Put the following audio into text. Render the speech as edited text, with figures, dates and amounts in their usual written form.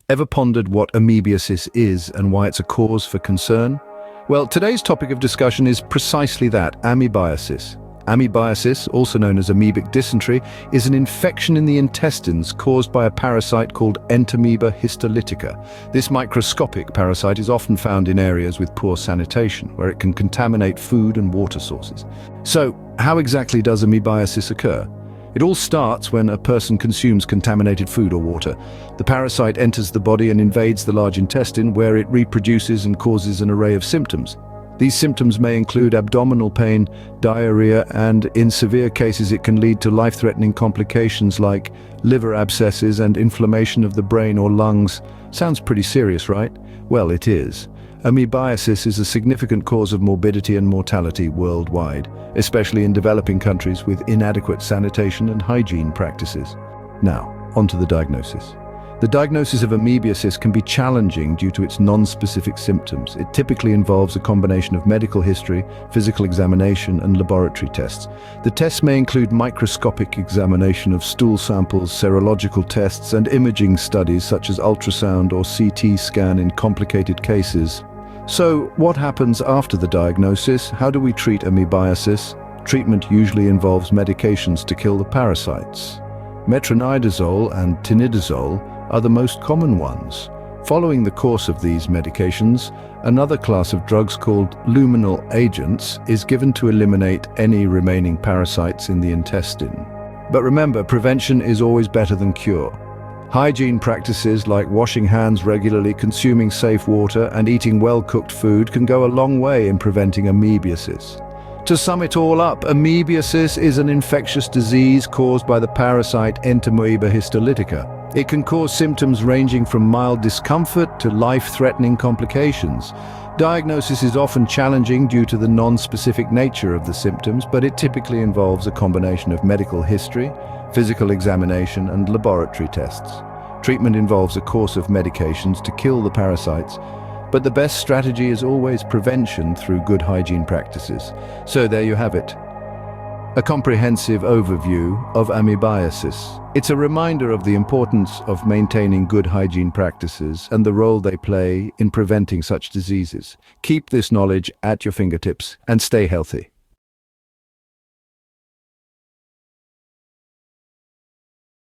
Ever pondered what amoebiasis is and why it's a cause for concern? Well, today's topic of discussion is precisely that, amoebiasis. Amoebiasis, also known as amoebic dysentery, is an infection in the intestines caused by a parasite called Entamoeba histolytica. This microscopic parasite is often found in areas with poor sanitation, where it can contaminate food and water sources. So, how exactly does amoebiasis occur? It all starts when a person consumes contaminated food or water. The parasite enters the body and invades the large intestine, where it reproduces and causes an array of symptoms. These symptoms may include abdominal pain, diarrhea, and in severe cases it can lead to life-threatening complications like liver abscesses and inflammation of the brain or lungs. Sounds pretty serious, right? Well, it is. Amoebiasis is a significant cause of morbidity and mortality worldwide, especially in developing countries with inadequate sanitation and hygiene practices. Now, onto the diagnosis. The diagnosis of amoebiasis can be challenging due to its non-specific symptoms. It typically involves a combination of medical history, physical examination, and laboratory tests. The tests may include microscopic examination of stool samples, serological tests, and imaging studies such as ultrasound or CT scan in complicated cases. So, what happens after the diagnosis? How do we treat amoebiasis? Treatment usually involves medications to kill the parasites. Metronidazole and tinidazole are the most common ones. Following the course of these medications, another class of drugs called luminal agents is given to eliminate any remaining parasites in the intestine. But remember, prevention is always better than cure. Hygiene practices like washing hands regularly, consuming safe water, and eating well-cooked food can go a long way in preventing amoebiasis. To sum it all up, amoebiasis is an infectious disease caused by the parasite Entamoeba histolytica. It can cause symptoms ranging from mild discomfort to life-threatening complications. Diagnosis is often challenging due to the non-specific nature of the symptoms, but it typically involves a combination of medical history, physical examination, and laboratory tests. Treatment involves a course of medications to kill the parasites, but the best strategy is always prevention through good hygiene practices. So there you have it. A comprehensive overview of amoebiasis. It's a reminder of the importance of maintaining good hygiene practices and the role they play in preventing such diseases. Keep this knowledge at your fingertips and stay healthy.